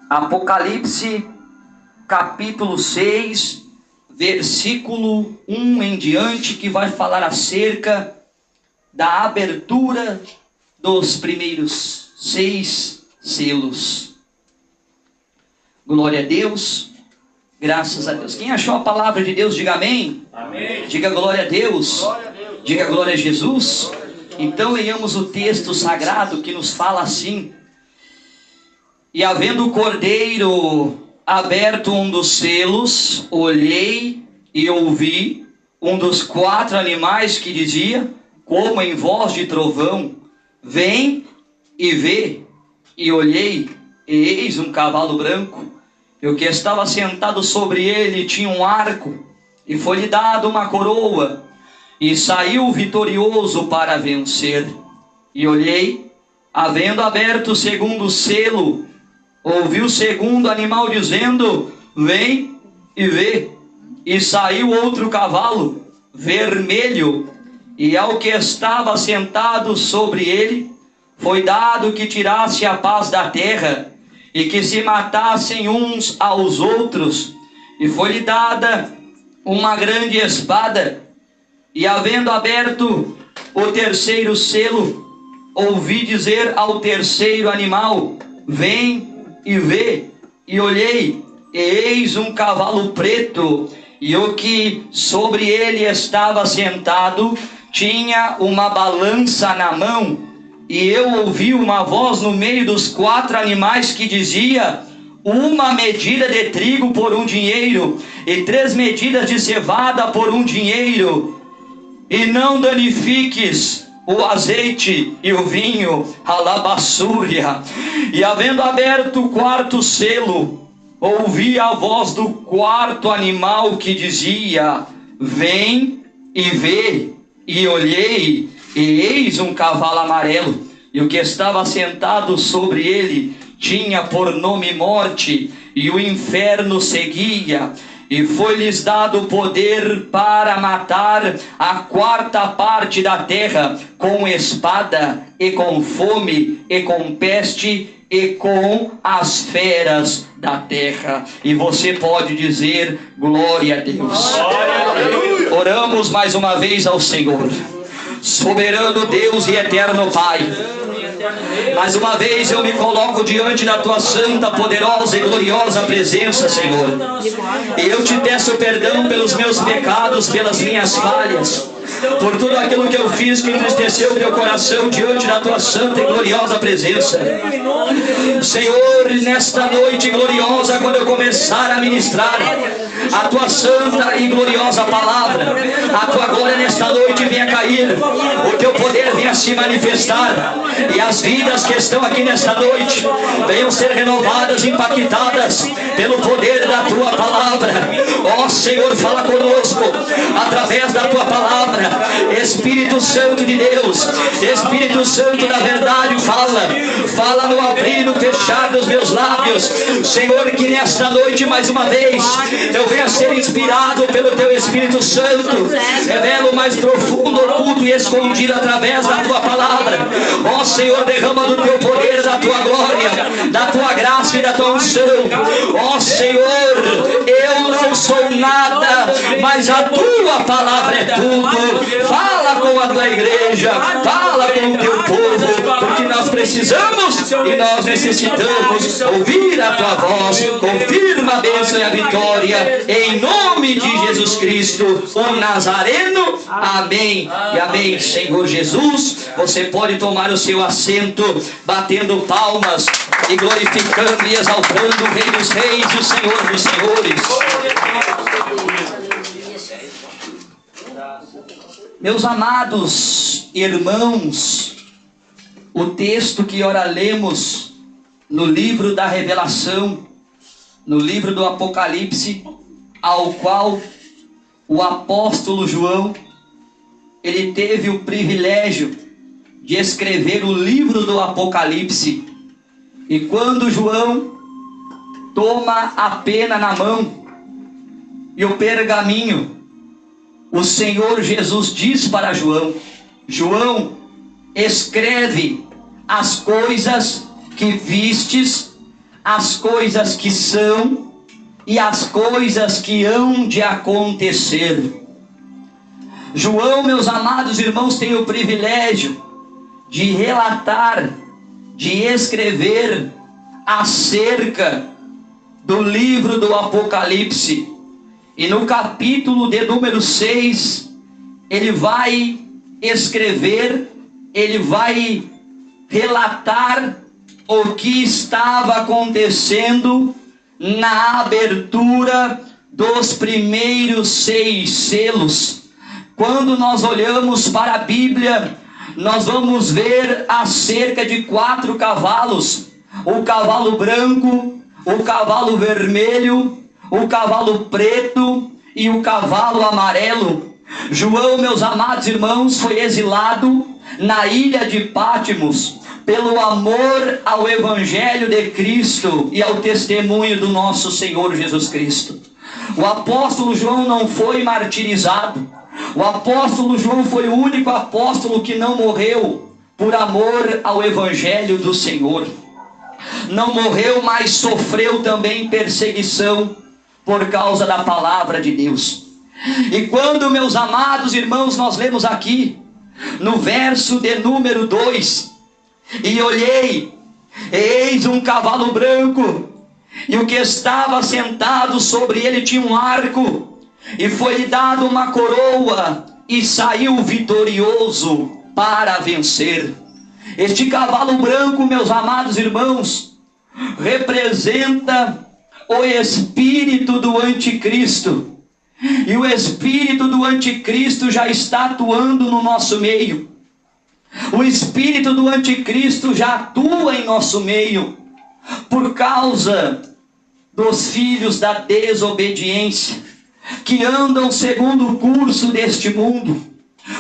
Apocalipse capítulo 6, versículo 1 em diante, que vai falar acerca da abertura dos primeiros 6 selos. Glória a Deus, graças a Deus. Quem achou a palavra de Deus, diga amém. Amém. Diga glória a Deus. Glória a Deus. Diga glória a Jesus. Então leiamos o texto sagrado que nos fala assim: e havendo o cordeiro aberto um dos selos, olhei e ouvi um dos 4 animais que dizia, como em voz de trovão: vem e vê. E olhei, e eis um cavalo branco, e o que estava sentado sobre ele tinha um arco, e foi-lhe dado uma coroa, e saiu vitorioso para vencer. E olhei, havendo aberto o segundo selo, ouvi o segundo animal dizendo: vem e vê. E saiu outro cavalo vermelho, e ao que estava sentado sobre ele foi dado que tirasse a paz da terra, e que se matassem uns aos outros. E foi-lhe dada uma grande espada. E havendo aberto o terceiro selo, ouvi dizer ao terceiro animal: vem e vê. E olhei, e eis um cavalo preto, e o que sobre ele estava sentado tinha uma balança na mão. E eu ouvi uma voz no meio dos 4 animais que dizia: uma medida de trigo por 1 dinheiro, e 3 medidas de cevada por 1 dinheiro, e não danifiques o azeite e o vinho, alabassúria. E havendo aberto o 4º selo, ouvi a voz do 4º animal que dizia: vem e vê. E olhei, e eis um cavalo amarelo, e o que estava sentado sobre ele tinha por nome Morte, e o inferno seguia. E foi-lhes dado poder para matar a 4ª parte da terra, com espada, e com fome, e com peste, e com as feras da terra. E você pode dizer glória a Deus. Oramos mais uma vez ao Senhor. Soberano Deus e eterno Pai, mais uma vez eu me coloco diante da tua santa, poderosa e gloriosa presença, Senhor. E eu te peço perdão pelos meus pecados, pelas minhas falhas, por tudo aquilo que eu fiz que entristeceu o teu coração diante da tua santa e gloriosa presença. Senhor, nesta noite gloriosa, quando eu começar a ministrar a tua santa e gloriosa palavra, a tua glória nesta noite venha cair, o teu poder venha se manifestar, e as vidas que estão aqui nesta noite venham ser renovadas, impactadas pelo poder da tua palavra. Ó Senhor, fala conosco através da tua palavra. Espírito Santo de Deus, Espírito Santo da verdade, fala no abrir e no fechar dos meus lábios, Senhor, que nesta noite mais uma vez eu venha ser inspirado pelo teu Espírito Santo. Revela o mais profundo, oculto e escondido através da tua palavra. Ó Senhor, derrama do teu poder, da tua glória, da tua graça e da tua unção. Ó Senhor, eu não sou nada, mas a tua palavra é tudo. Fala com a tua igreja, fala com o teu povo, porque nós precisamos e nós necessitamos ouvir a tua voz. Confirma a bênção e a vitória, em nome de Jesus Cristo, o Nazareno. Amém e amém. Senhor Jesus, você pode tomar o seu assento, batendo palmas e glorificando e exaltando o Rei dos Reis e o Senhor dos Senhores. Meus amados irmãos, o texto que ora lemos no livro da Revelação, no livro do Apocalipse, ao qual o apóstolo João, ele teve o privilégio de escrever o livro do Apocalipse. E quando João toma a pena na mão e o pergaminho, o Senhor Jesus diz para João: João, escreve as coisas que vistes, as coisas que são e as coisas que hão de acontecer. João, meus amados irmãos, tem o privilégio de relatar, de escrever acerca do livro do Apocalipse. E no capítulo de número 6, ele vai escrever, ele vai relatar o que estava acontecendo na abertura dos primeiros 6 selos. Quando nós olhamos para a Bíblia, nós vamos ver acerca de 4 cavalos: o cavalo branco, o cavalo vermelho, o cavalo preto e o cavalo amarelo. João, meus amados irmãos, foi exilado na ilha de Patmos pelo amor ao Evangelho de Cristo e ao testemunho do nosso Senhor Jesus Cristo. O apóstolo João não foi martirizado. O apóstolo João foi o único apóstolo que não morreu por amor ao Evangelho do Senhor. Não morreu, mas sofreu também perseguição por causa da palavra de Deus. E quando, meus amados irmãos, nós lemos aqui no verso de número 2: e olhei, eis um cavalo branco, e o que estava sentado sobre ele tinha um arco, e foi-lhe dado uma coroa, e saiu vitorioso para vencer. Este cavalo branco, meus amados irmãos, representa o espírito do anticristo. E o espírito do anticristo já está atuando no nosso meio. O espírito do anticristo já atua em nosso meio por causa dos filhos da desobediência, que andam segundo o curso deste mundo.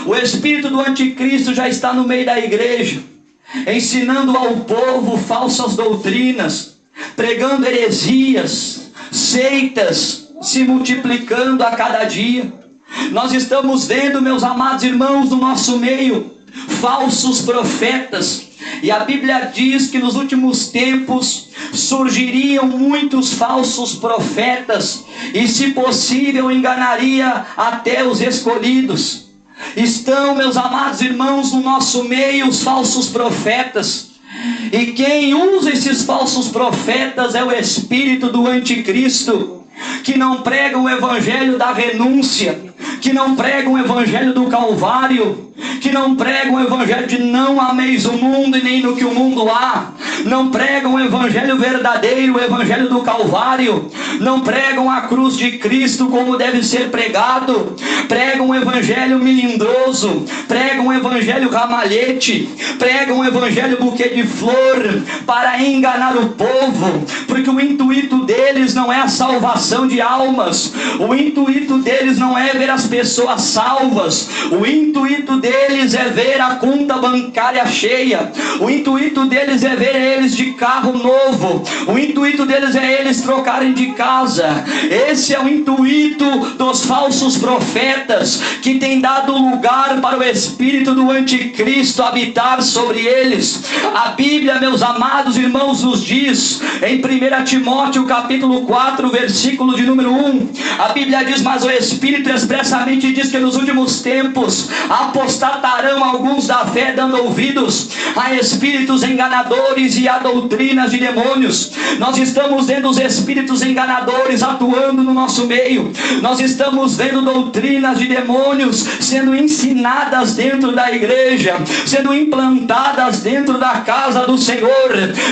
O espírito do anticristo já está no meio da igreja, ensinando ao povo falsas doutrinas, pregando heresias, seitas se multiplicando a cada dia. Nós estamos vendo, meus amados irmãos, no nosso meio falsos profetas, e a Bíblia diz que nos últimos tempos surgiriam muitos falsos profetas, e se possível enganaria até os escolhidos. Estão, meus amados irmãos, no nosso meio os falsos profetas, e quem usa esses falsos profetas é o espírito do anticristo, que não pregam o evangelho da renúncia, que não pregam o evangelho do Calvário, que não pregam o evangelho de não ameis o mundo e nem no que o mundo há, não pregam o evangelho verdadeiro, o evangelho do Calvário, não pregam a cruz de Cristo como deve ser pregado, pregam o evangelho melindroso, pregam o evangelho ramalhete, pregam o evangelho buquê de flor, para enganar o povo, porque o intuito deles não é a salvação de almas, o intuito deles não é ver as pessoas salvas, o intuito deles é ver a conta bancária cheia, o intuito deles é ver eles de carro novo, o intuito deles é eles trocarem de casa. Esse é o intuito dos falsos profetas, que tem dado lugar para o espírito do anticristo habitar sobre eles. A Bíblia, meus amados irmãos, nos diz em 1 Timóteo capítulo 4, versículo de número 1, a Bíblia diz: mas o Espírito expressamente diz que nos últimos tempos apostatarão alguns da fé, dando ouvidos a espíritos enganadores e a doutrinas de demônios. Nós estamos vendo os espíritos enganadores atuando no nosso meio, nós estamos vendo doutrinas de demônios sendo ensinadas dentro da igreja, sendo implantadas dentro da casa do Senhor.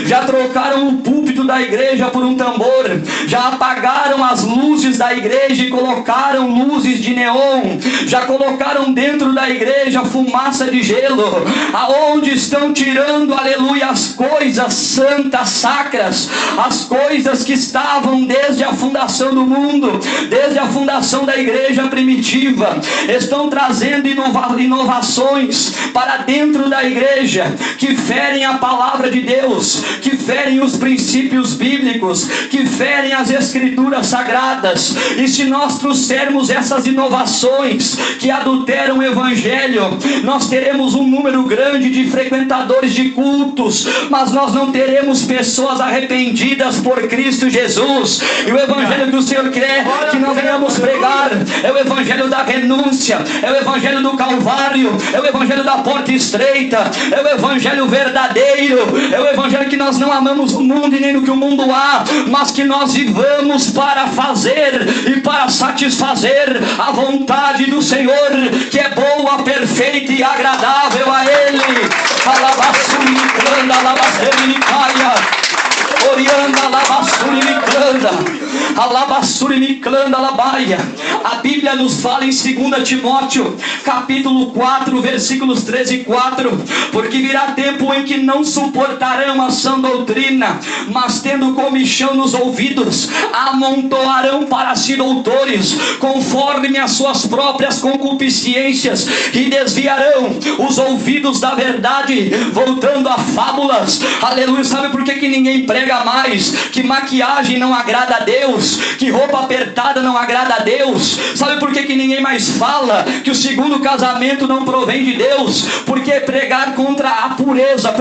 Já trocaram o púlpito da igreja por um tambor, já apagaram as luzes da igreja e colocaram luzes de neon, já colocaram dentro da igreja fumaça de gelo, aonde estão tirando, aleluia, as coisas santas, sacras, as coisas que estavam desde a fundação do mundo, desde a fundação da igreja primitiva. Estão trazendo inovações para dentro da igreja, que ferem a palavra de Deus, que ferem os princípios princípios bíblicos que ferem as escrituras sagradas. E se nós trouxermos essas inovações que adulteram o evangelho, nós teremos um número grande de frequentadores de cultos, mas nós não teremos pessoas arrependidas por Cristo Jesus. E o evangelho que o Senhor quer que nós venhamos pregar é o evangelho da renúncia, é o evangelho do Calvário, é o evangelho da porta estreita, é o evangelho verdadeiro, é o evangelho que nós não amamos o mundo e nem o que o mundo há, mas que nós vivamos para fazer e para satisfazer a vontade do Senhor, que é boa, perfeita e agradável a Ele. Alabassuri Micranda, Alabassuri Micaia, Orianda, Alabassuri Micranda, Alabassuri Micranda, Alabaia. A Bíblia nos fala em 2 Timóteo, capítulo 4, versículos 13 e 4: porque virá tempo em que não suportarão a sã doutrina, mas tendo comichão nos ouvidos, amontoarão para si doutores, conforme as suas próprias concupiscências, e desviarão os ouvidos da verdade, voltando a fábulas. Aleluia. Sabe por que ninguém prega mais? Que maquiagem não agrada a Deus, que roupa apertada não agrada a Deus. Sabe por que ninguém mais fala que o segundo casamento não provém de Deus? Porque pregar contra a pureza,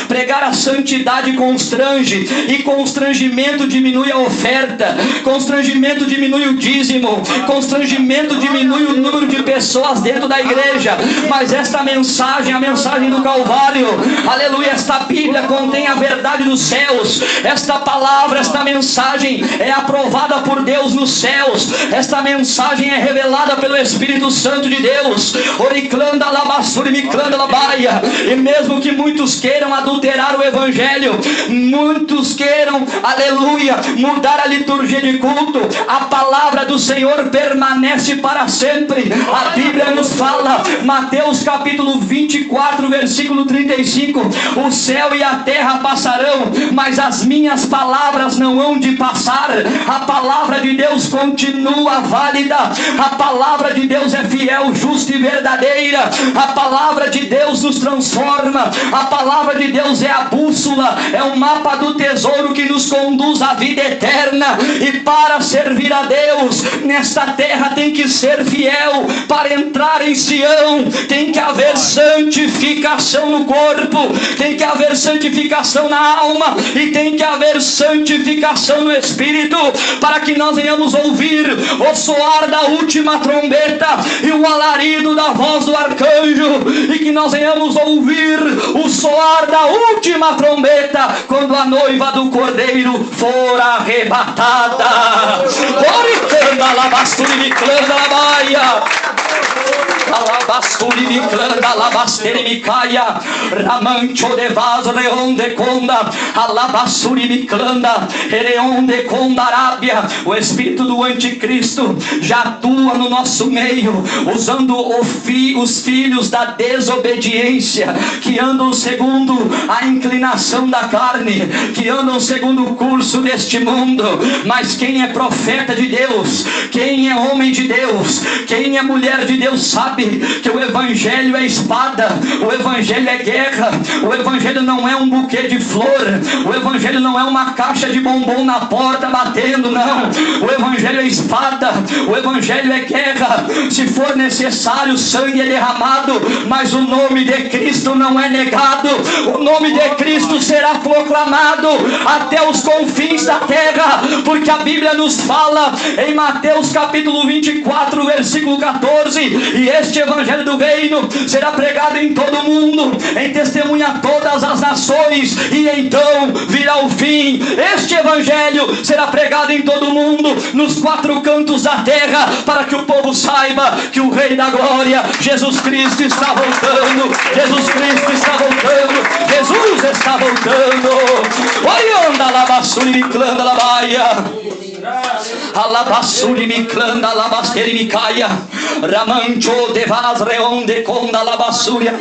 pregar a santidade constrange, e constrangimento diminui a oferta, constrangimento diminui o dízimo, constrangimento diminui o número de pessoas dentro da igreja. Mas esta mensagem, a mensagem do Calvário, aleluia, esta Bíblia contém a verdade dos céus. Esta palavra, esta mensagem é aprovada por Deus nos céus. Esta mensagem é revelada pelo Espírito Santo de Deus. Oriclanda labassuri miclanda labaia. E mesmo que muitos queiram adulterar o evangelho, muitos queiram, aleluia, mudar a liturgia de culto, a palavra do Senhor permanece para sempre. A Bíblia nos fala, Mateus capítulo 24, versículo 35: o céu e a terra passarão, mas as minhas palavras não hão de passar. A palavra de Deus continua válida. A palavra de Deus é fiel, justa e verdadeira. A palavra de Deus nos transforma. A palavra de Deus é a bússola, é o mapa do tesouro que nos conduz à vida eterna. E para servir a Deus nesta terra tem que ser fiel. Para entrar em Sião tem que haver santificação no corpo, tem que haver santificação na alma, e tem que haver santificação no espírito, para que nós venhamos ouvir o soar da última trombeta e o alarido da voz do arcanjo, e que nós venhamos ouvir o soar da última trombeta quando a noiva do Cordeiro for arrebatada. Oricanda labasturi miclanda labaia, alabasturi miclanda alabasteri micaia, ramancho de vaz reonde conda, alabasturi miclanda ereonde conda arábia. O espírito do anticristo já atua no nosso meio, usando os filhos da desobediência, que andam segundo a inclinação da carne, que andam segundo o curso deste mundo. Mas quem é profeta de Deus, quem é homem de Deus, quem é mulher de Deus, sabe que o evangelho é espada, o evangelho é guerra. O evangelho não é um buquê de flor, o evangelho não é uma caixa de bombom na porta batendo, não. O evangelho é espada, o evangelho é guerra. Se for necessário, sangue é derramado, mas o nome de Cristo não é negado. O nome de Cristo será proclamado até os confins da terra, porque a Bíblia nos fala em Mateus capítulo 24, versículo 14: e este evangelho do reino será pregado em todo o mundo, em testemunha a todas as nações, e então virá o fim. Este evangelho será pregado em todo o mundo, nos quatro cantos da terra, para que o povo saiba que o Rei da Glória, Jesus Cristo, está voltando. Jesus Cristo está voltando. Jesus está voltando. Orianda labassuri miclanda labaia, alabassuri miclanda alabasteri micaia, ramancho de vaz reonde conda alabassuria.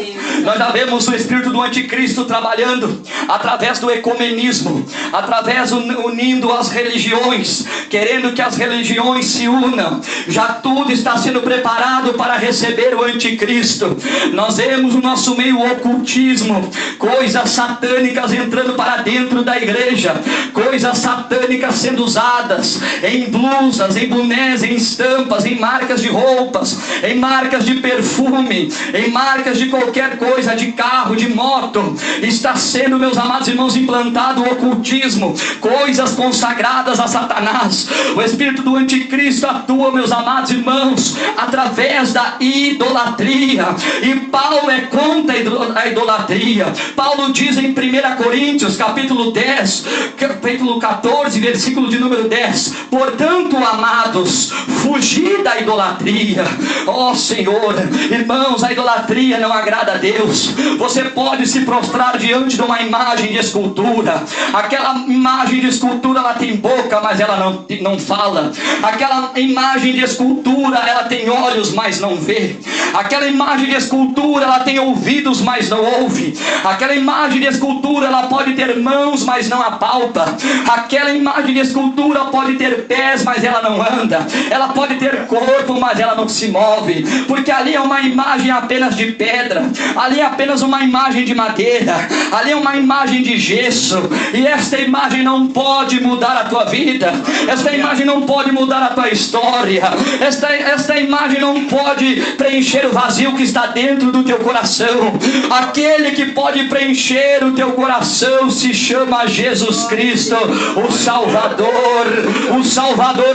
Nós já vemos o espírito do anticristo trabalhando através do ecumenismo, através unindo as religiões, querendo que as religiões se unam. Já tudo está sendo preparado para receber o anticristo. Nós vemos no nosso meio o ocultismo, coisas satânicas entrando para dentro da igreja, coisas satânicas sendo usadas em blusas, em bonés, em estampas, em marcas de roupas, em marcas de perfume, em marcas de qualquer coisa, de carro, de moto. Está sendo, meus amados irmãos, implantado o ocultismo, coisas consagradas a Satanás. O espírito do anticristo atua, meus amados irmãos, através da idolatria, e Paulo é contra a idolatria. Paulo diz em 1 Coríntios capítulo 10, capítulo 14, versículo de número 10: portanto, amados, fugir da idolatria. Ó Senhor, irmãos, a idolatria não agrada a Deus. Você pode se prostrar diante de uma imagem de escultura. Aquela imagem de escultura, ela tem boca, mas ela não fala. Aquela imagem de escultura, ela tem olhos, mas não vê. Aquela imagem de escultura, ela tem ouvidos, mas não ouve. Aquela imagem de escultura, ela pode ter mãos, mas não apalpa. Aquela imagem de escultura pode ter pés, mas ela não anda. Ela pode ter corpo, mas ela não se move, porque ali é uma imagem apenas de pedra, ali é apenas uma imagem de madeira, ali é uma imagem de gesso. E esta imagem não pode mudar a tua vida, esta imagem não pode mudar a tua história, esta imagem não pode preencher o vazio que está dentro do teu coração. Aquele que pode preencher o teu coração se chama Jesus Cristo, o Salvador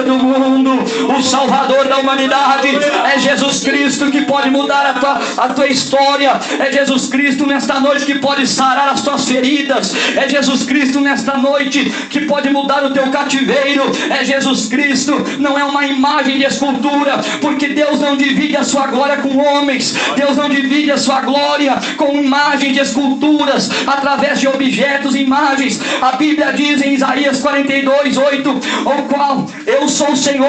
do mundo, o Salvador da humanidade. É Jesus Cristo que pode mudar a tua história. É Jesus Cristo nesta noite que pode sarar as tuas feridas. É Jesus Cristo nesta noite que pode mudar o teu cativeiro. É Jesus Cristo, não é uma imagem de escultura, porque Deus não divide a sua glória com homens. Deus não divide a sua glória com imagem de esculturas, através de objetos, imagens. A Bíblia diz em Isaías 42:8: o qual eu sou o Senhor,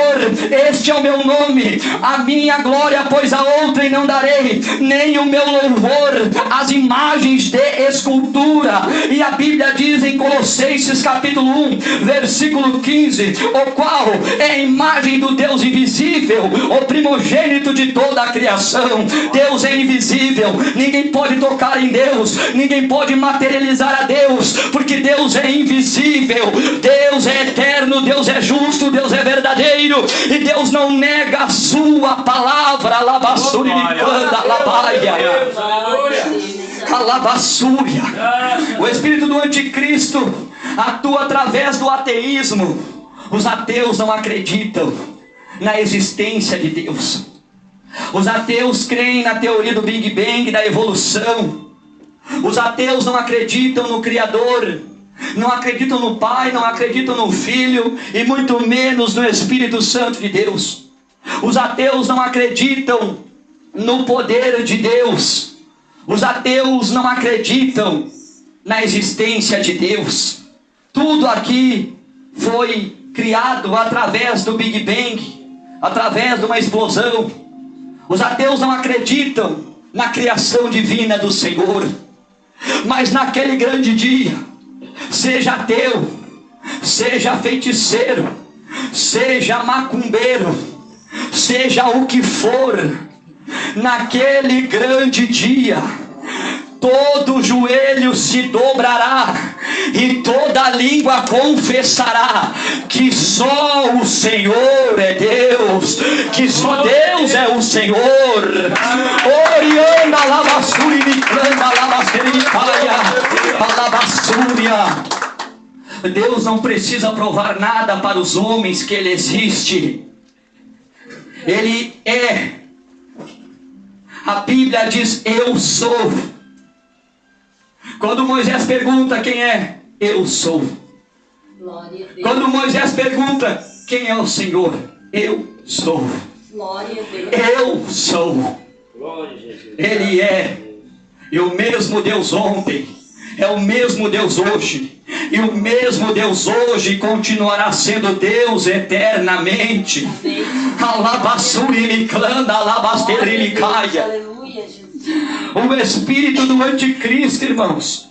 este é o meu nome, a minha glória, pois a outrem não darei, nem o meu louvor às imagens de escultura. E a Bíblia diz em Colossenses capítulo 1, versículo 15: o qual é a imagem do Deus invisível, o primogênito de toda a criação. Deus é invisível, ninguém pode tocar em Deus, ninguém pode materializar a Deus, porque Deus é invisível. Deus é eterno, Deus é justo, Deus é verdadeiro, e Deus não nega a sua palavra. Alabassúria, alabassúria. O espírito do anticristo atua através do ateísmo. Os ateus não acreditam na existência de Deus. Os ateus creem na teoria do Big Bang, da evolução. Os ateus não acreditam no Criador, não acreditam no Pai, não acreditam no Filho, e muito menos no Espírito Santo de Deus. Os ateus não acreditam no poder de Deus. Os ateus não acreditam na existência de Deus. Tudo aqui foi criado através do Big Bang, através de uma explosão. Os ateus não acreditam na criação divina do Senhor. Mas naquele grande dia, seja ateu, seja feiticeiro, seja macumbeiro, seja o que for, naquele grande dia, todo joelho se dobrará e toda língua confessará que só o Senhor é Deus, que só Deus é o Senhor. Orianda lavassúria, miclanda lavassericaia, lavassúria. Deus não precisa provar nada para os homens que Ele existe. Ele é. A Bíblia diz: eu sou. Quando Moisés pergunta quem é, eu sou. Quando Moisés pergunta quem é o Senhor, eu sou. Eu sou. Ele é. E o mesmo Deus ontem é o mesmo Deus hoje, e o mesmo Deus hoje continuará sendo Deus eternamente. Alabassuri, clana, alabasterini, caia. O espírito do anticristo, irmãos,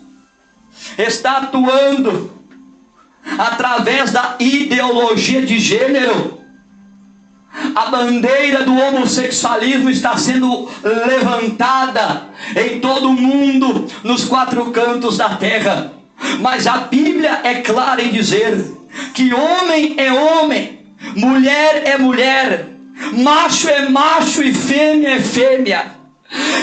está atuando através da ideologia de gênero. A bandeira do homossexualismo está sendo levantada em todo o mundo, nos 4 cantos da terra. Mas a Bíblia é clara em dizer que homem é homem, mulher é mulher, macho é macho e fêmea é fêmea.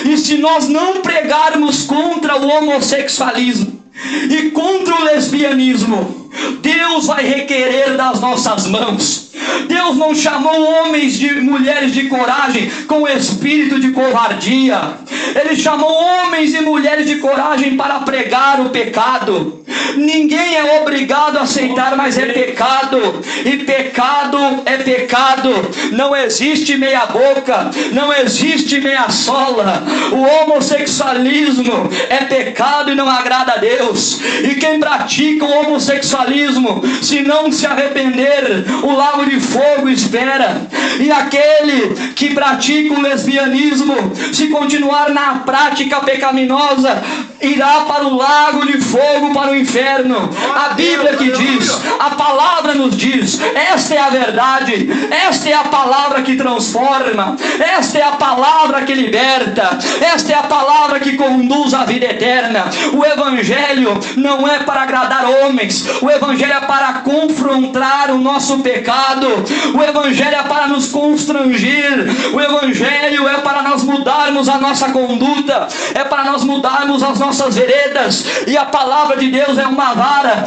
E se nós não pregarmos contra o homossexualismo e contra o lesbianismo, Deus vai requerer das nossas mãos. Deus não chamou homens e mulheres de coragem com espírito de covardia. Ele chamou homens e mulheres de coragem para pregar o pecado. Ninguém é obrigado a aceitar, mas é pecado. E pecado é pecado. Não existe meia boca, não existe meia sola. O homossexualismo é pecado e não agrada a Deus. E quem pratica o homossexualismo, se não se arrepender, o lago de fogo espera. E aquele que pratica o lesbianismo, se continuar na prática pecaminosa, irá para o lago de fogo, para o inferno. A Bíblia que diz, a palavra nos diz, esta é a verdade, esta é a palavra que transforma, esta é a palavra que liberta, esta é a palavra que conduz à vida eterna. O Evangelho não é para agradar homens, o Evangelho é para confrontar o nosso pecado, o Evangelho é para nos constranger, o Evangelho é para nós mudarmos a nossa conduta, é para nós mudarmos as nossas veredas. E a palavra de Deus é uma vara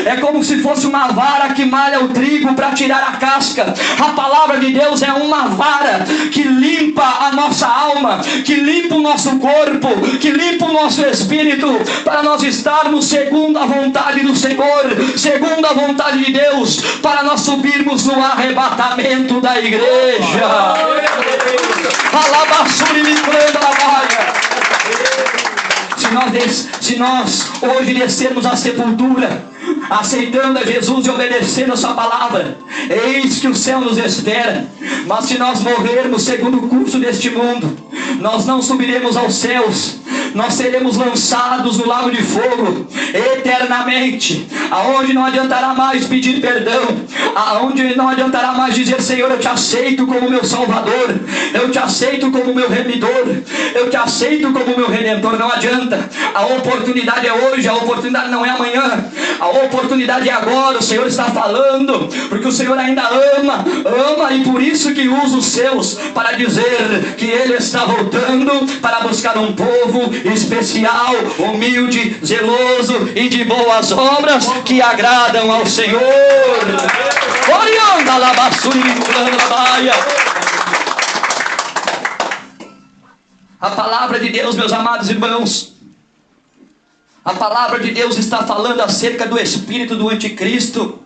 é como se fosse uma vara que malha o trigo para tirar a casca. A palavra de Deus é uma vara que limpa a nossa alma, que limpa o nosso corpo, que limpa o nosso espírito, para nós estarmos segundo a vontade do Senhor, segundo a vontade de Deus, para nós subirmos no arrebatamento da igreja. Alabaçuri me prenda na baia. Se nós hoje descermos à sepultura, aceitando a Jesus e obedecendo a sua palavra, eis que o céu nos espera. Mas se nós morrermos segundo o curso deste mundo, nós não subiremos aos céus, nós seremos lançados no lago de fogo eternamente, aonde não adiantará mais pedir perdão, aonde não adiantará mais dizer: Senhor, eu te aceito como meu Salvador, eu te aceito como meu remidor, eu te aceito como meu Redentor. Não adianta. A oportunidade é hoje, a oportunidade não é amanhã, a oportunidade é agora. O Senhor está falando, porque o Senhor ainda ama, e por isso que usa os seus para dizer que Ele está voltando para buscar um povo especial, humilde, zeloso e de boas obras, que agradam ao Senhor. A palavra de Deus, meus amados irmãos, a palavra de Deus está falando acerca do espírito do anticristo,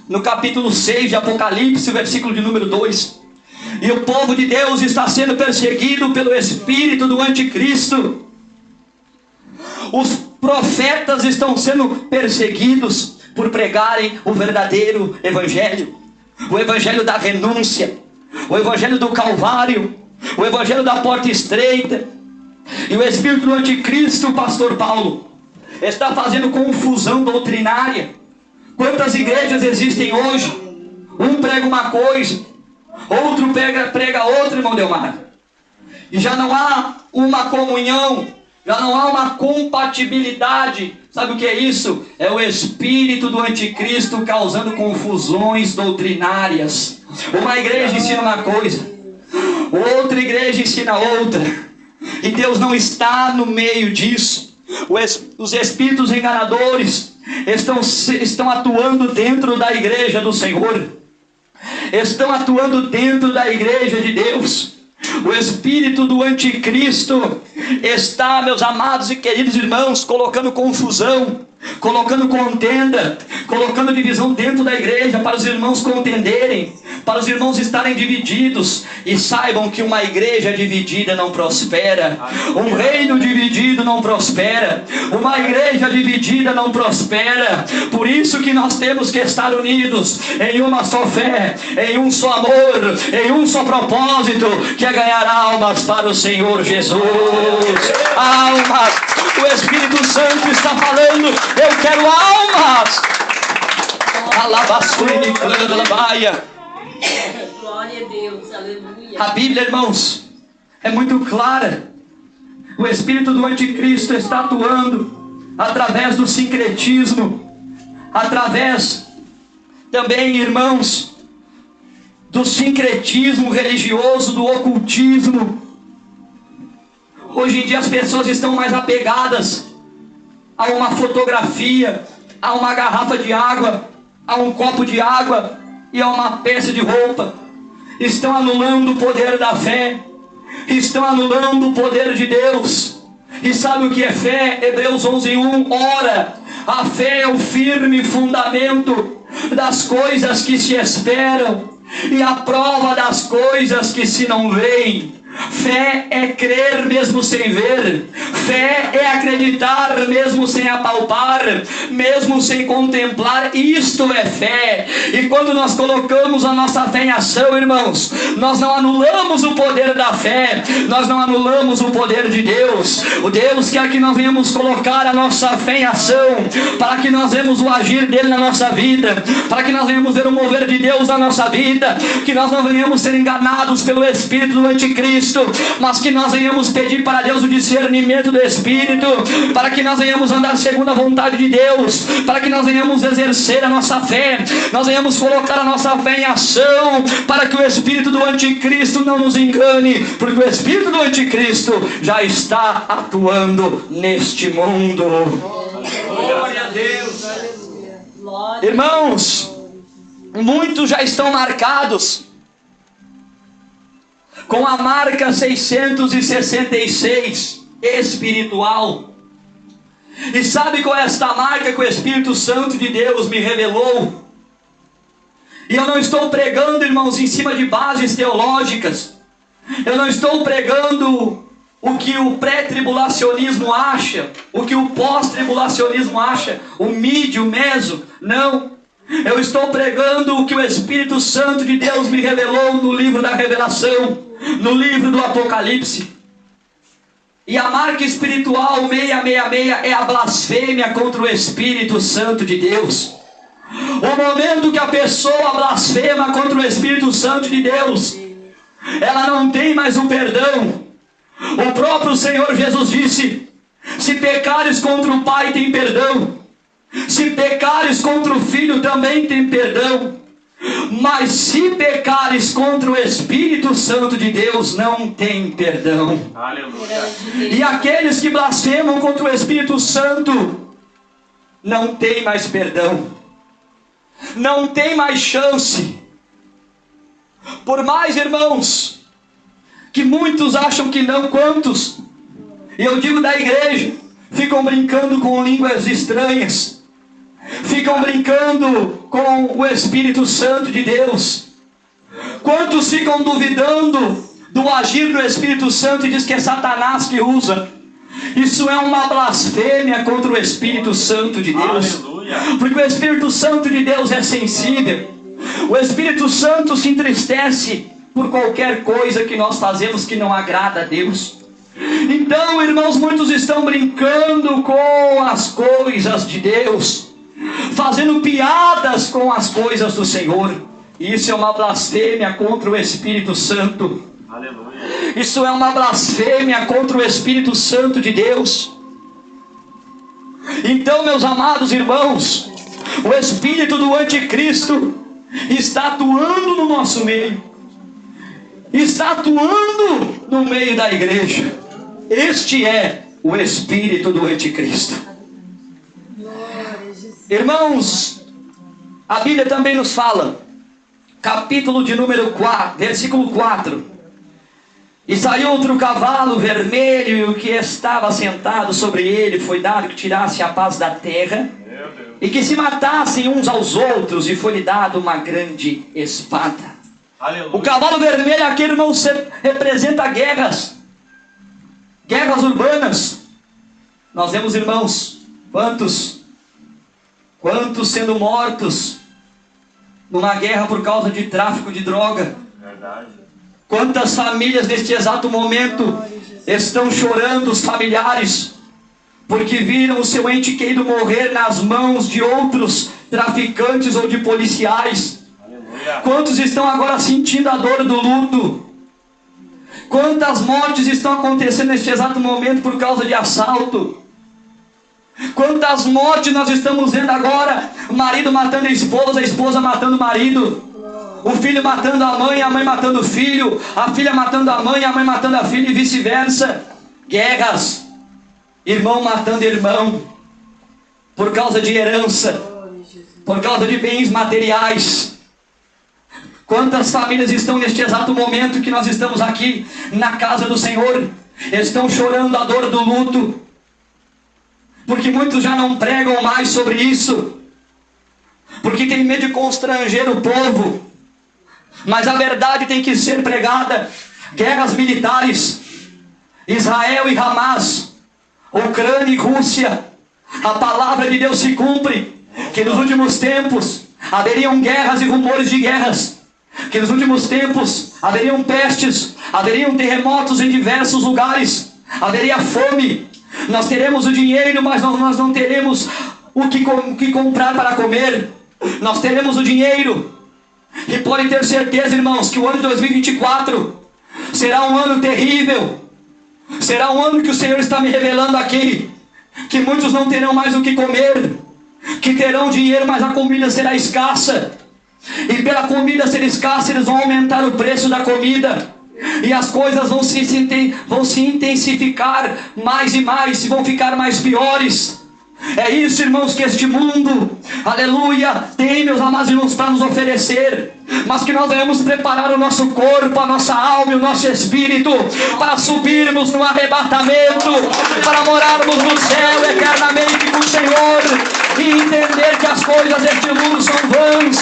no capítulo 6 de Apocalipse, versículo de número 2. E o povo de Deus está sendo perseguido pelo espírito do anticristo. Os profetas estão sendo perseguidos por pregarem o verdadeiro evangelho, o evangelho da renúncia, o evangelho do Calvário, o evangelho da porta estreita. E o espírito do anticristo, o pastor Paulo, está fazendo confusão doutrinária. Quantas igrejas existem hoje? Um prega uma coisa, outro prega outra, irmão Delmar. E já não há uma comunhão, já não há uma compatibilidade. Sabe o que é isso? É o espírito do anticristo causando confusões doutrinárias. Uma igreja ensina uma coisa, outra igreja ensina outra, e Deus não está no meio disso. Os espíritos enganadores estão atuando dentro da igreja do Senhor, estão atuando dentro da igreja de Deus. O espírito do anticristo está, meus amados e queridos irmãos, colocando confusão, colocando contenda, colocando divisão dentro da igreja, para os irmãos contenderem, para os irmãos estarem divididos. E saibam que uma igreja dividida não prospera, um reino dividido não prospera, uma igreja dividida não prospera. Por isso que nós temos que estar unidos em uma só fé, em um só amor, em um só propósito, que é ganhar almas para o Senhor Jesus. Almas. O Espírito Santo está falando: eu quero almas. Glória a Deus, aleluia. A Bíblia, irmãos, é muito clara. O espírito do anticristo está atuando através do sincretismo, através também, irmãos, do sincretismo religioso, do ocultismo. Hoje em dia as pessoas estão mais apegadas a uma fotografia, a uma garrafa de água, a um copo de água e a uma peça de roupa. Estão anulando o poder da fé, estão anulando o poder de Deus. E sabe o que é fé? Hebreus 11:1. Ora, a fé é o firme fundamento das coisas que se esperam e a prova das coisas que se não veem. Fé é crer mesmo sem ver. Fé é acreditar mesmo sem apalpar, mesmo sem contemplar. Isto é fé. E quando nós colocamos a nossa fé em ação, irmãos, nós não anulamos o poder da fé, nós não anulamos o poder de Deus. O Deus quer que nós venhamos colocar a nossa fé em ação, para que nós venhamos o agir dele na nossa vida, para que nós venhamos ver o mover de Deus na nossa vida, que nós não venhamos ser enganados pelo espírito do anticristo, mas que nós venhamos pedir para Deus o discernimento do Espírito, para que nós venhamos andar segundo a vontade de Deus, para que nós venhamos exercer a nossa fé, nós venhamos colocar a nossa fé em ação, para que o espírito do anticristo não nos engane, porque o espírito do anticristo já está atuando neste mundo. Glória a Deus. Irmãos, muitos já estão marcados com a marca 666 espiritual. E sabe qual é esta marca que o Espírito Santo de Deus me revelou? E eu não estou pregando, irmãos, em cima de bases teológicas. Eu não estou pregando o que o pré-tribulacionismo acha, o que o pós-tribulacionismo acha, o mid, o meso. Não. Eu estou pregando o que o Espírito Santo de Deus me revelou no livro da Revelação, no livro do Apocalipse. E a marca espiritual 666 é a blasfêmia contra o Espírito Santo de Deus. O momento que a pessoa blasfema contra o Espírito Santo de Deus, ela não tem mais o perdão. O próprio Senhor Jesus disse: se pecares contra o Pai, tem perdão. Se pecares contra o Filho, também tem perdão. Mas se pecares contra o Espírito Santo de Deus, não tem perdão. Aleluia. E aqueles que blasfemam contra o Espírito Santo não tem mais perdão, não tem mais chance. Por mais, irmãos, que muitos acham que não, quantos, e eu digo da igreja, ficam brincando com línguas estranhas, ficam brincando com o Espírito Santo de Deus. Quantos ficam duvidando do agir do Espírito Santo e diz que é Satanás que usa? Isso é uma blasfêmia contra o Espírito Santo de Deus. Aleluia. Porque o Espírito Santo de Deus é sensível. O Espírito Santo se entristece por qualquer coisa que nós fazemos que não agrada a Deus. Então, irmãos, muitos estão brincando com as coisas de Deus, fazendo piadas com as coisas do Senhor. Isso é uma blasfêmia contra o Espírito Santo. Aleluia. Isso é uma blasfêmia contra o Espírito Santo de Deus. Então, meus amados irmãos, o espírito do anticristo está atuando no nosso meio, está atuando no meio da igreja. Este é o espírito do anticristo. Irmãos, a Bíblia também nos fala, capítulo de número 4, versículo 4. E saiu outro cavalo vermelho, e o que estava sentado sobre ele foi dado que tirasse a paz da terra, e que se matassem uns aos outros, e foi-lhe dado uma grande espada. Aleluia. O cavalo vermelho aqui, irmão, representa guerras urbanas. Nós vemos, irmãos, quantos sendo mortos numa guerra por causa de tráfico de droga. Verdade. Quantas famílias neste exato momento estão chorando, os familiares, porque viram o seu ente querido morrer nas mãos de outros traficantes ou de policiais. Aleluia. Quantos estão agora sentindo a dor do luto? Quantas mortes estão acontecendo neste exato momento por causa de assalto? Quantas mortes nós estamos vendo agora? O marido matando a esposa matando o marido, o filho matando a mãe matando o filho, a filha matando a mãe matando a filha, e vice-versa. Guerras, irmão matando irmão, por causa de herança, por causa de bens materiais. Quantas famílias estão neste exato momento que nós estamos aqui na casa do Senhor, estão chorando a dor do luto, porque muitos já não pregam mais sobre isso, porque tem medo de constranger o povo. Mas a verdade tem que ser pregada. Guerras militares, Israel e Hamas, Ucrânia e Rússia. A palavra de Deus se cumpre, que nos últimos tempos haveriam guerras e rumores de guerras, que nos últimos tempos haveriam pestes, haveriam terremotos em diversos lugares, haveria fome. Nós teremos o dinheiro, mas nós não teremos o que comprar para comer. Nós teremos o dinheiro, e podem ter certeza, irmãos, que o ano de 2024 será um ano terrível. Será um ano que o Senhor está me revelando aqui, que muitos não terão mais o que comer, que terão dinheiro, mas a comida será escassa. E pela comida ser escassa, eles vão aumentar o preço da comida, e as coisas vão se intensificar mais e mais, e vão ficar mais piores. É isso, irmãos, que este mundo, aleluia, tem, meus amados irmãos, para nos oferecer. Mas que nós devemos preparar o nosso corpo, a nossa alma e o nosso espírito para subirmos no arrebatamento, para morarmos no céu eternamente com o Senhor, e entender que as coisas deste mundo são vãs.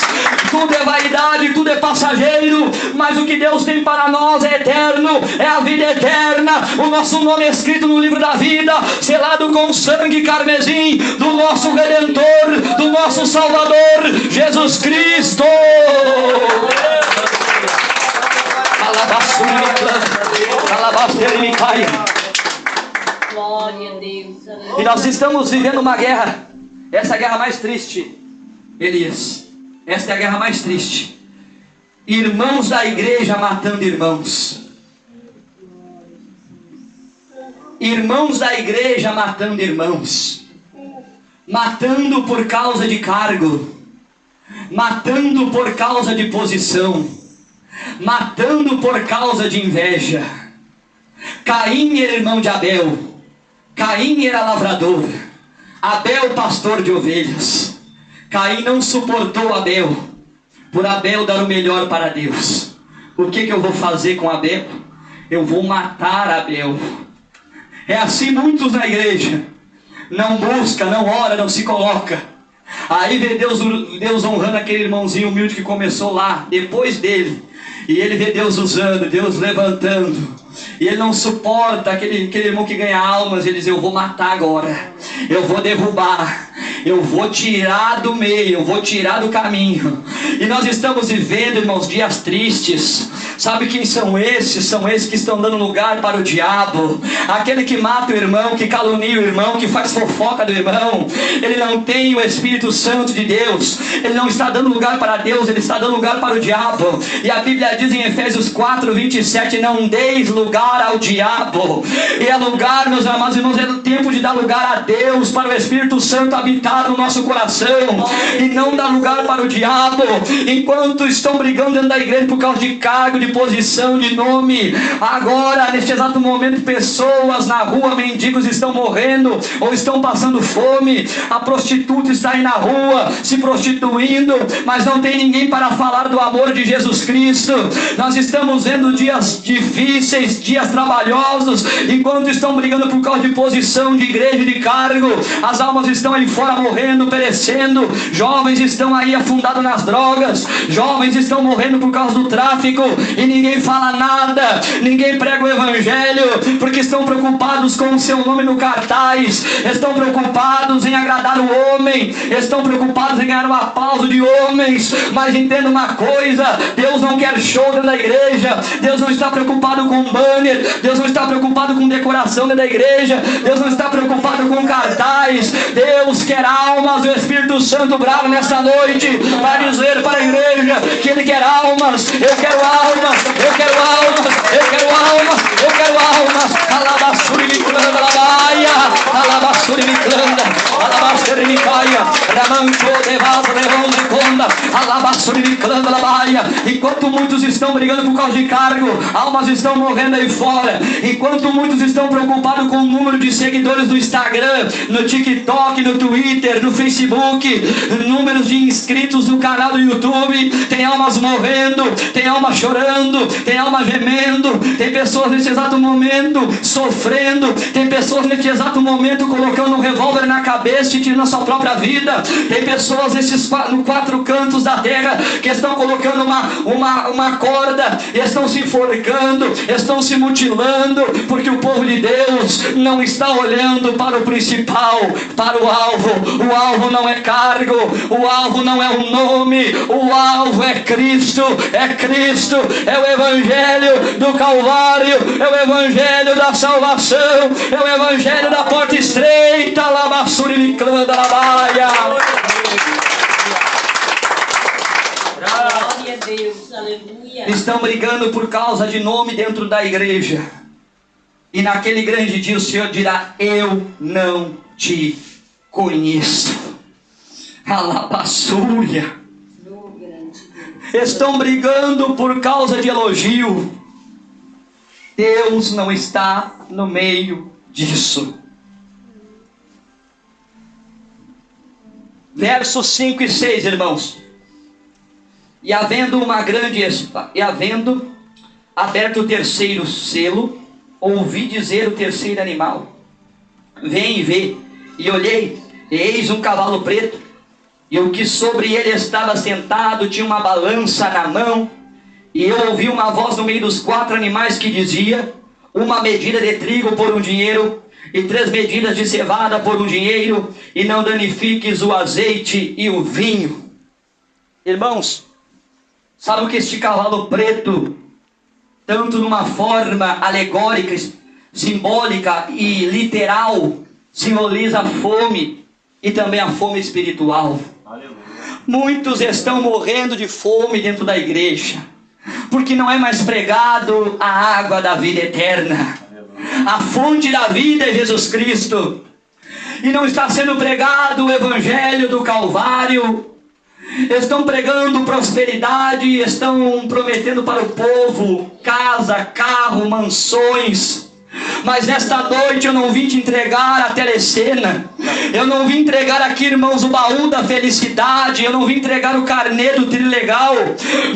Tudo é vaidade, tudo é passageiro, mas o que Deus tem para nós é eterno, é a vida eterna. O nosso nome é escrito no livro da vida, selado com sangue carmesim do nosso Redentor, do nosso Salvador, Jesus Cristo. Glória a Deus. Aleluia. E nós estamos vivendo uma guerra, essa é a guerra mais triste, Elias. Esta é a guerra mais triste. Irmãos da igreja matando irmãos. Irmãos da igreja matando irmãos. Matando por causa de cargo. Matando por causa de posição. Matando por causa de inveja. Caim era irmão de Abel. Caim era lavrador. Abel pastor de ovelhas. Caim não suportou Abel, por Abel dar o melhor para Deus. O que eu vou fazer com Abel? Eu vou matar Abel. É assim muitos na igreja. Não busca, não ora, não se coloca. Aí vê Deus honrando aquele irmãozinho humilde que começou lá, depois dele. E ele vê Deus usando, Deus levantando. E ele não suporta aquele irmão que ganha almas. Ele diz: eu vou matar agora, eu vou derrubar, eu vou tirar do meio, eu vou tirar do caminho. E nós estamos vivendo, irmãos, dias tristes. Sabe quem são esses? São esses que estão dando lugar para o diabo. Aquele que mata o irmão, que calunia o irmão, que faz fofoca do irmão. Ele não tem o Espírito Santo de Deus. Ele não está dando lugar para Deus, ele está dando lugar para o diabo. E a Bíblia diz em Efésios 4:27: não deis lugar ao diabo. E é lugar, meus amados irmãos, é o tempo de dar lugar a Deus, para o Espírito Santo habitar. lugar no nosso coração e não dá lugar para o diabo. Enquanto estão brigando dentro da igreja por causa de cargo, de posição, de nome, agora neste exato momento pessoas na rua, mendigos estão morrendo ou estão passando fome. A prostituta está aí na rua se prostituindo, mas não tem ninguém para falar do amor de Jesus Cristo. Nós estamos vendo dias difíceis, dias trabalhosos, enquanto estão brigando por causa de posição, de igreja, de cargo. As almas estão aí fora morrendo, perecendo. Jovens estão aí afundados nas drogas, jovens estão morrendo por causa do tráfico e ninguém fala nada, ninguém prega o evangelho, porque estão preocupados com o seu nome no cartaz, estão preocupados em agradar o homem, estão preocupados em ganhar o aplauso de homens. Mas entenda uma coisa: Deus não quer show dentro da igreja, Deus não está preocupado com banner, Deus não está preocupado com decoração dentro da igreja, Deus não está preocupado com cartaz. Deus quer almas. O Espírito Santo brava nessa noite para dizer para a igreja que Ele quer almas. Eu quero almas, eu quero almas, eu quero almas, eu quero almas. Alabassuri me clama la baia, alabassuri me clama, alabassuri me caia, ramancho de vaso de ronde conda, alabassuri me clama la baia. Enquanto muitos estão brigando por causa de cargo, almas estão morrendo aí fora. Enquanto muitos estão preocupados com o número de seguidores no Instagram, no TikTok, no Twitter, no Facebook, números de inscritos no canal do YouTube, tem almas morrendo, tem alma chorando, tem alma gemendo, tem pessoas nesse exato momento sofrendo, tem pessoas nesse exato momento colocando um revólver na cabeça e tirando a sua própria vida, tem pessoas nesses quatro cantos da terra que estão colocando uma corda, estão se enforcando, estão se mutilando, porque o povo de Deus não está olhando para o principal, para o alvo. O alvo não é cargo, o alvo não é o nome, o alvo é Cristo, é o evangelho do Calvário, é o evangelho da salvação, é o evangelho da porta estreita. Labassuri me clama la baia. Glória a Deus, aleluia. Estão brigando por causa de nome dentro da igreja, e naquele grande dia o Senhor dirá: eu não te conheço. Alabassúria. Estão brigando por causa de elogio. Deus não está no meio disso. Versos 5 e 6, irmãos. E havendo aberto o terceiro selo, ouvi dizer o terceiro animal: vem e vê. E olhei, e eis um cavalo preto, e o que sobre ele estava sentado tinha uma balança na mão. E eu ouvi uma voz no meio dos quatro animais que dizia: uma medida de trigo por um dinheiro, e 3 medidas de cevada por um dinheiro, e não danifiques o azeite e o vinho. Irmãos, sabe o que este cavalo preto, tanto numa forma alegórica, simbólica e literal, simboliza a fome e também a fome espiritual? Aleluia. Muitos estão morrendo de fome dentro da igreja, porque não é mais pregado a água da vida eterna. A fonte da vida é Jesus Cristo, e não está sendo pregado o evangelho do Calvário. Estão pregando prosperidade, estão prometendo para o povo casa, carro, mansões. Mas nesta noite eu não vim te entregar a telecena, eu não vim entregar aqui, irmãos, o baú da felicidade, eu não vim entregar o carnê do trilegal,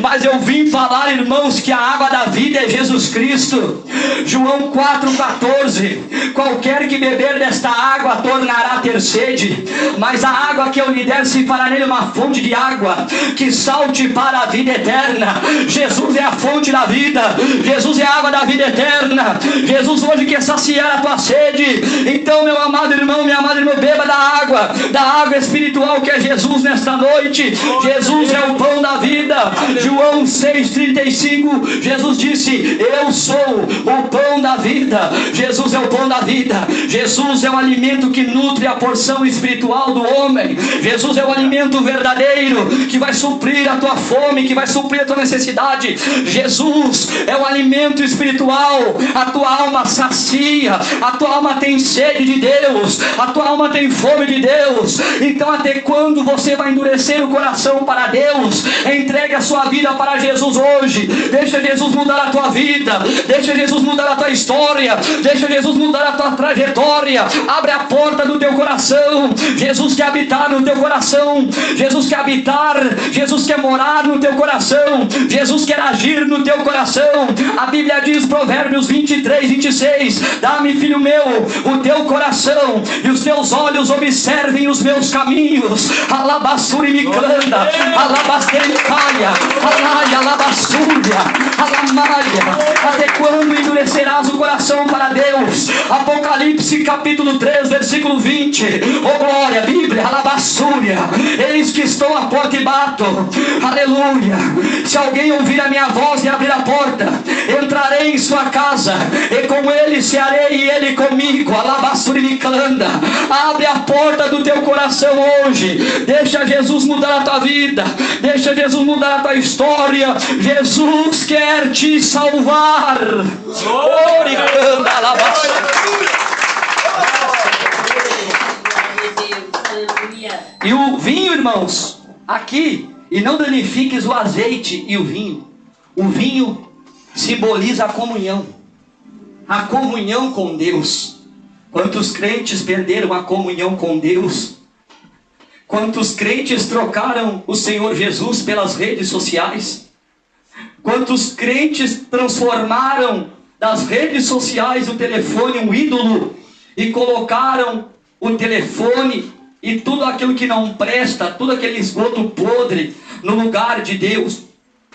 mas eu vim falar, irmãos, que a água da vida é Jesus Cristo. João 4,14: qualquer que beber desta água tornará a ter sede, mas a água que eu lhe der se fará nele uma fonte de água que salte para a vida eterna. Jesus é a fonte da vida, Jesus é a água da vida eterna. Jesus hoje quer saciar a tua sede. Então, meu amado irmão, minha amada irmã, beba da água espiritual que é Jesus nesta noite. Jesus é o pão da vida. João 6,35, Jesus disse: eu sou o pão da vida. Jesus é o pão da vida. Jesus é o alimento que nutre a porção espiritual do homem. Jesus é o alimento verdadeiro que vai suprir a tua fome, que vai suprir a tua necessidade. Jesus é o alimento espiritual. A tua alma sacia, a tua alma tem sede de Deus, a tua alma tem fome de Deus. Então até quando você vai endurecer o coração para Deus? Entregue a sua vida para Jesus hoje. Deixa Jesus mudar a tua vida, deixa Jesus mudar a tua história, deixa Jesus mudar a tua trajetória. Abre a porta do teu coração. Jesus quer habitar no teu coração, Jesus quer habitar, Jesus quer morar no teu coração, Jesus quer agir no teu coração. A Bíblia diz, Provérbios 23, 26: dá-me, filho meu, o teu coração, e os teus olhos observem os meus caminhos. Alabassuri me canta, alabastericalha, alaia, alabassúria, alamaia. Até quando endurecerás o coração para Deus? Apocalipse capítulo 3, versículo 20. Oh glória, Bíblia, alabassúria. Eis que estou à porta e bato. Aleluia. Se alguém ouvir a minha voz e abrir a porta, entrarei em sua casa, e com ele cearei e ele comigo. Alabassuri me canta. Abre a porta do teu coração hoje. Deixa Jesus mudar a tua vida, deixa Jesus mudar a tua história. Jesus quer te salvar. Glorificando, e o vinho, irmãos, aqui, e não danifiques o azeite e o vinho. O vinho simboliza a comunhão com Deus. Quantos crentes perderam a comunhão com Deus? Quantos crentes trocaram o Senhor Jesus pelas redes sociais? Quantos crentes transformaram das redes sociais o telefone um ídolo e colocaram o telefone e tudo aquilo que não presta, tudo aquele esgoto podre no lugar de Deus?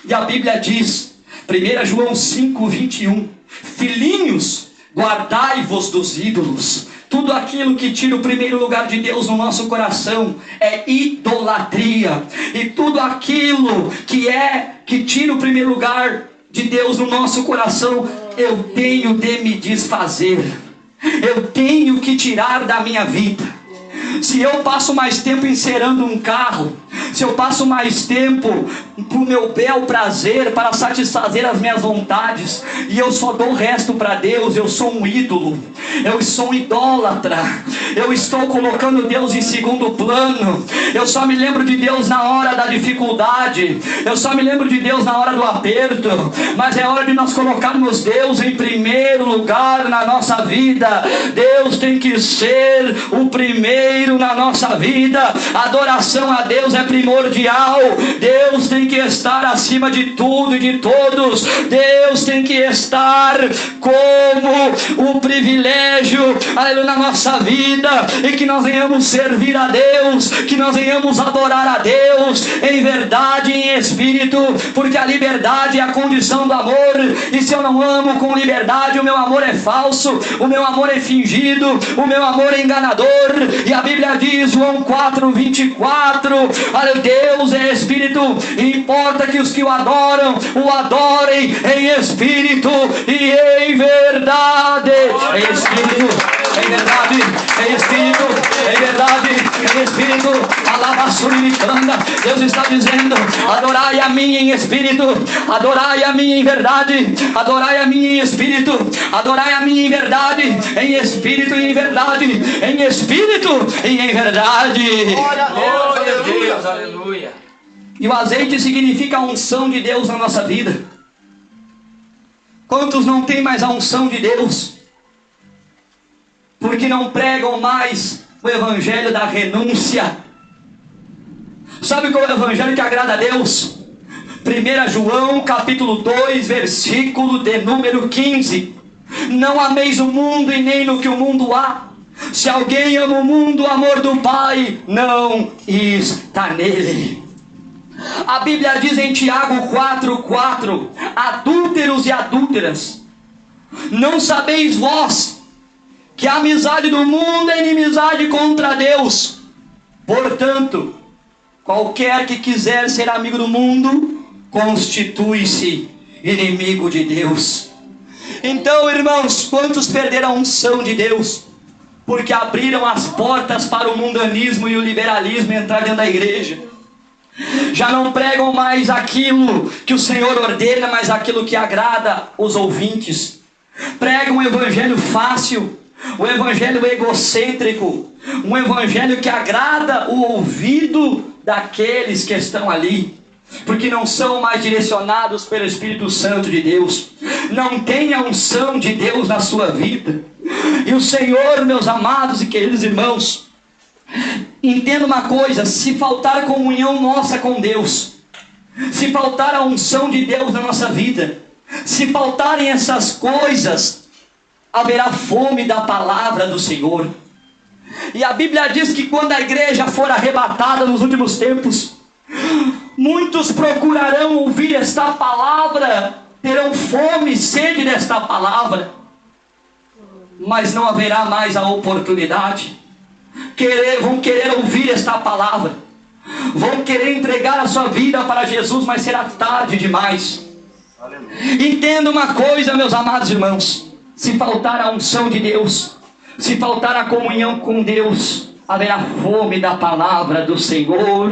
E a Bíblia diz, 1 João 5, 21: filhinhos, guardai-vos dos ídolos. Tudo aquilo que tira o primeiro lugar de Deus no nosso coração é idolatria. E tudo aquilo que tira o primeiro lugar de Deus no nosso coração, eu tenho de me desfazer. Eu tenho que tirar da minha vida. Se eu passo mais tempo encerando um carro, se eu passo mais tempo para o meu bel prazer, para satisfazer as minhas vontades, e eu só dou o resto para Deus, eu sou um ídolo, eu sou um idólatra, eu estou colocando Deus em segundo plano. Eu só me lembro de Deus na hora da dificuldade, eu só me lembro de Deus na hora do aperto, mas é hora de nós colocarmos Deus em primeiro lugar na nossa vida. Deus tem que ser o primeiro na nossa vida. Adoração a Deus é primordial. Deus tem que estar acima de tudo e de todos. Deus tem que estar como o privilégio, aleluia, na nossa vida, e que nós venhamos servir a Deus, que nós venhamos adorar a Deus em verdade e em espírito, porque a liberdade é a condição do amor. E se eu não amo com liberdade, o meu amor é falso, o meu amor é fingido, o meu amor é enganador. E a Bíblia diz, João 4, 24, olha, Deus é espírito, e importa que os que o adoram adorem em espírito e em verdade. Em espírito, em verdade, em espírito, em verdade, em espírito. Alabassuri me canta. Deus está dizendo, adorai a mim em espírito, adorai a mim em verdade, adorai a mim em espírito, adorai a mim em verdade, em espírito e em verdade, em espírito e em verdade. Glória a Deus, aleluia. E o azeite significa a unção de Deus na nossa vida. Quantos não têm mais a unção de Deus? Porque não pregam mais o evangelho da renúncia. Sabe qual é o evangelho que agrada a Deus? 1 João capítulo 2, versículo de número 15. Não ameis o mundo e nem no que o mundo há. Se alguém ama o mundo, o amor do Pai não está nele. A Bíblia diz em Tiago 4:4: adúlteros e adúlteras, não sabeis vós que a amizade do mundo é inimizade contra Deus? Portanto, qualquer que quiser ser amigo do mundo, constitui-se inimigo de Deus. Então, irmãos, quantos perderam a unção de Deus? Porque abriram as portas para o mundanismo e o liberalismo entrar dentro da igreja. Já não pregam mais aquilo que o Senhor ordena, mas aquilo que agrada os ouvintes. prega um evangelho fácil, um evangelho egocêntrico, um evangelho que agrada o ouvido daqueles que estão ali, porque não são mais direcionados pelo Espírito Santo de Deus, não tem a unção de Deus na sua vida. E o Senhor, meus amados e queridos irmãos, entenda uma coisa: se faltar comunhão nossa com Deus, se faltar a unção de Deus na nossa vida, se faltarem essas coisas, haverá fome da palavra do Senhor. E a Bíblia diz que quando a igreja for arrebatada nos últimos tempos, muitos procurarão ouvir esta palavra, terão fome e sede desta palavra, mas não haverá mais a oportunidade. Vão querer ouvir esta palavra, vão querer entregar a sua vida para Jesus, mas será tarde demais. Entenda uma coisa, meus amados irmãos: se faltar a unção de Deus, se faltar a comunhão com Deus, haverá fome da palavra do Senhor.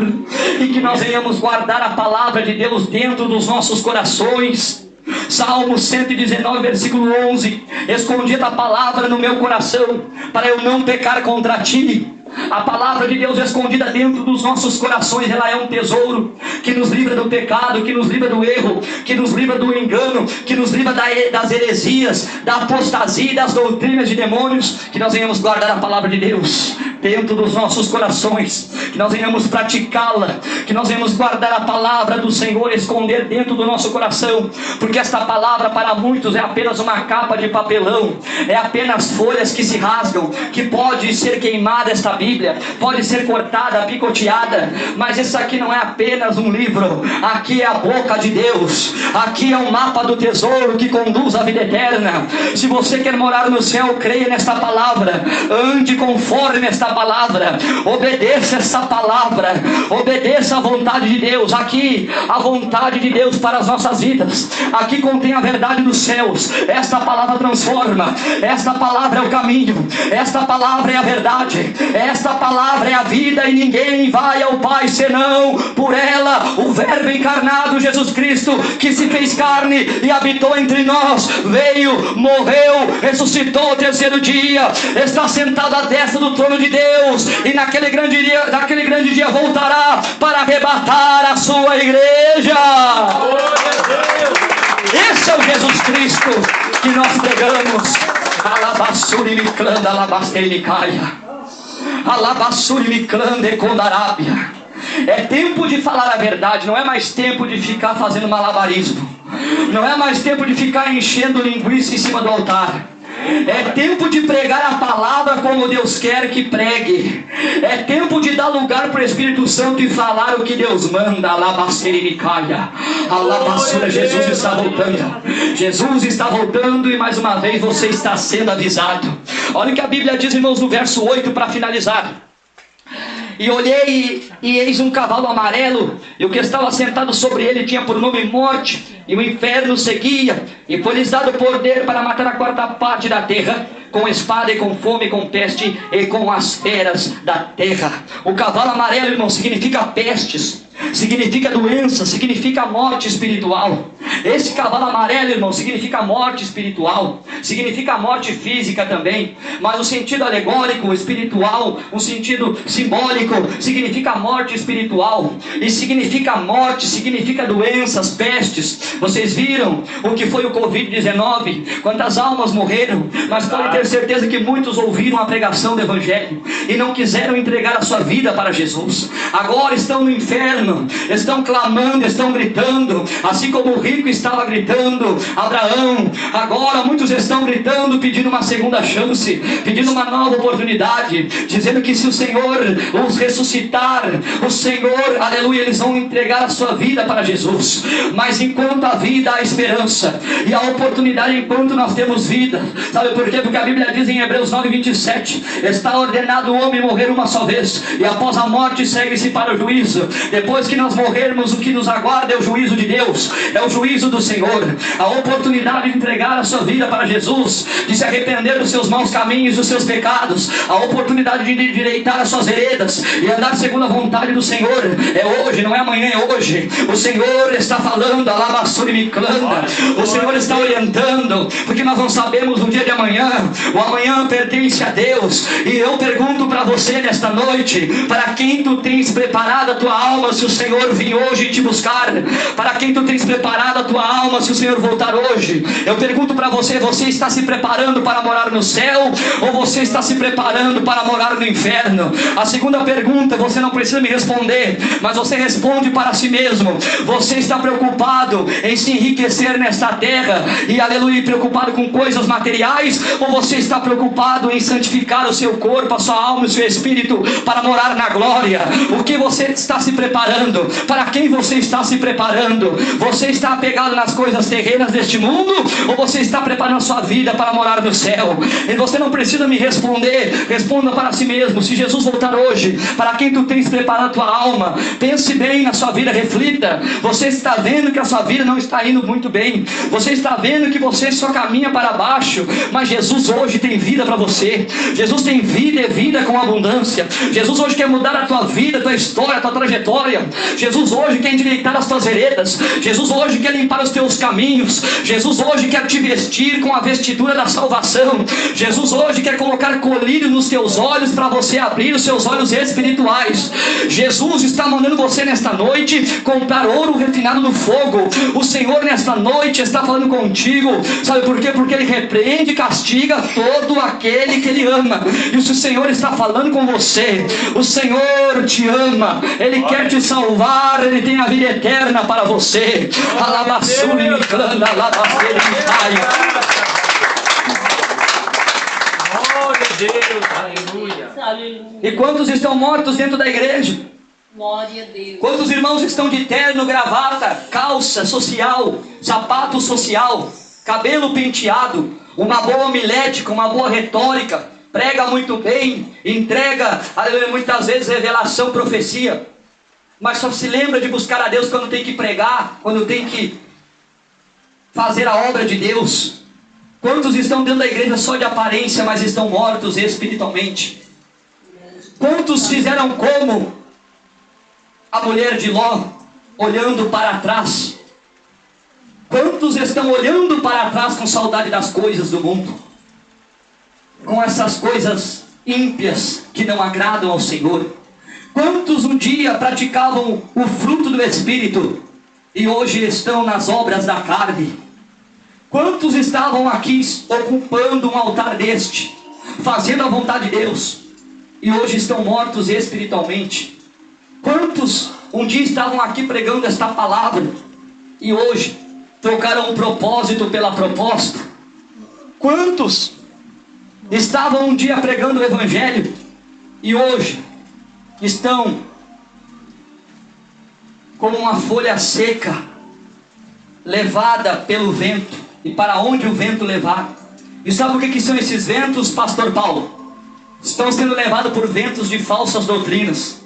E que nós venhamos guardar a palavra de Deus dentro dos nossos corações. Salmo 119, versículo 11: escondi a palavra no meu coração, para eu não pecar contra ti. A palavra de Deus escondida dentro dos nossos corações, ela é um tesouro que nos livra do pecado, que nos livra do erro, que nos livra do engano, que nos livra das heresias, da apostasia e das doutrinas de demônios. Que nós venhamos guardar a palavra de Deus dentro dos nossos corações, que nós venhamos praticá-la, que nós venhamos guardar a palavra do Senhor, esconder dentro do nosso coração, porque esta palavra para muitos é apenas uma capa de papelão, é apenas folhas que se rasgam, que pode ser queimada esta Bíblia, pode ser cortada, picoteada, mas isso aqui não é apenas um livro, aqui é a boca de Deus, aqui é o mapa do tesouro que conduz à vida eterna. Se você quer morar no céu, creia nesta palavra, ande conforme esta palavra, obedeça esta palavra, obedeça a vontade de Deus. Aqui a vontade de Deus para as nossas vidas, aqui contém a verdade dos céus. Esta palavra transforma, esta palavra é o caminho, esta palavra é a verdade, esta palavra é a vida, e ninguém vai ao Pai senão por ela. O Verbo encarnado, Jesus Cristo, que se fez carne e habitou entre nós, veio, morreu, ressuscitou ao terceiro dia, está sentado à destra do trono de Deus, e naquele grande dia voltará para arrebatar a sua igreja. Esse é o Jesus Cristo que nós pregamos. Alabassuri me clada, alabastei me caia. Alabassuri me clade condarábia. É tempo de falar a verdade, não é mais tempo de ficar fazendo malabarismo, não é mais tempo de ficar enchendo linguiça em cima do altar. É tempo de pregar a palavra como Deus quer que pregue. É tempo de dar lugar para o Espírito Santo e falar o que Deus manda. Jesus está voltando. Jesus está voltando, e mais uma vez você está sendo avisado. Olha o que a Bíblia diz, irmãos, no verso 8, para finalizar: e olhei, e eis um cavalo amarelo, e o que estava sentado sobre ele tinha por nome Morte, e o inferno seguia, e foi-lhes dado poder para matar a quarta parte da terra, com espada e com fome, com peste e com as feras da terra. O cavalo amarelo, irmão, significa pestes, significa doença, significa morte espiritual. Esse cavalo amarelo, irmão, significa morte espiritual, significa morte física também, mas o sentido alegórico, espiritual, o sentido simbólico, significa morte espiritual, e significa morte, significa doenças, pestes. Vocês viram o que foi o Covid-19, quantas almas morreram, mas pode ter certeza que muitos ouviram a pregação do Evangelho e não quiseram entregar a sua vida para Jesus. Agora estão no inferno, estão clamando, estão gritando, assim como o rico estava gritando, Abraão. Agora muitos estão gritando, pedindo uma segunda chance, pedindo uma nova oportunidade, dizendo que se o Senhor os ressuscitar, o Senhor, aleluia, eles vão entregar a sua vida para Jesus. Mas enquanto a vida, há esperança, e a oportunidade enquanto nós temos vida. Sabe por quê? Porque a Bíblia diz em Hebreus 9:27, está ordenado o homem morrer uma só vez, e após a morte segue-se para o juízo. Depois que nós morrermos, o que nos aguarda é o juízo de Deus, é o juízo juízo do Senhor, a oportunidade de entregar a sua vida para Jesus, de se arrepender dos seus maus caminhos, dos seus pecados, a oportunidade de endireitar as suas veredas e andar segundo a vontade do Senhor. É hoje, não é amanhã, é hoje. O Senhor está falando, alabaçuri me clama. O Senhor está orientando, porque nós não sabemos o dia de amanhã. O amanhã pertence a Deus. E eu pergunto para você nesta noite: para quem tu tens preparado a tua alma se o Senhor vir hoje te buscar? Para quem tu tens preparado a tua alma se o Senhor voltar hoje? Eu pergunto para você: você está se preparando para morar no céu, ou você está se preparando para morar no inferno? A segunda pergunta você não precisa me responder, mas você responde para si mesmo: você está preocupado em se enriquecer nesta terra e, aleluia, preocupado com coisas materiais, ou você está preocupado em santificar o seu corpo, a sua alma e o seu espírito para morar na glória? O que você está se preparando? Para quem você está se preparando? Você está apegado nas coisas terrenas deste mundo, ou você está preparando a sua vida para morar no céu? E você não precisa me responder, responda para si mesmo: se Jesus voltar hoje, para quem tu tens preparado a tua alma? Pense bem na sua vida, reflita. Você está vendo que a sua vida não está indo muito bem, você está vendo que você só caminha para baixo, mas Jesus hoje tem vida para você. Jesus tem vida e vida com abundância. Jesus hoje quer mudar a tua vida, a tua história, a tua trajetória. Jesus hoje quer endireitar as tuas veredas. Jesus hoje quer limpar os teus caminhos. Jesus hoje quer te vestir com a vestidura da salvação. Jesus hoje quer colocar colírio nos teus olhos para você abrir os seus olhos espirituais. Jesus está mandando você nesta noite comprar ouro refinado no fogo. O Senhor nesta noite está falando contigo. Sabe por quê? Porque Ele repreende e castiga todo aquele que Ele ama. E se o Senhor está falando com você, o Senhor te ama, Ele quer te salvar, Ele tem a vida eterna para você. Alabassuri me canta, alabassuri me caia. Glória a Deus, aleluia. Aleluia. E quantos estão mortos dentro da igreja? Glória a Deus. Quantos irmãos estão de terno, gravata, calça social, sapato social, cabelo penteado, uma boa homilética, uma boa retórica, prega muito bem, entrega, aleluia, muitas vezes revelação, profecia, mas só se lembra de buscar a Deus quando tem que pregar, quando tem que fazer a obra de Deus? Quantos estão dentro da igreja só de aparência, mas estão mortos espiritualmente? Quantos fizeram como a mulher de Ló, olhando para trás? Quantos estão olhando para trás com saudade das coisas do mundo, com essas coisas ímpias que não agradam ao Senhor? Quantos um dia praticavam o fruto do Espírito e hoje estão nas obras da carne? Quantos estavam aqui ocupando um altar deste, fazendo a vontade de Deus, e hoje estão mortos espiritualmente? Quantos um dia estavam aqui pregando esta palavra e hoje trocaram o propósito pela proposta? Quantos estavam um dia pregando o Evangelho e hoje estão como uma folha seca, levada pelo vento, e para onde o vento levar? E sabe o que são esses ventos, pastor Paulo? Estão sendo levados por ventos de falsas doutrinas.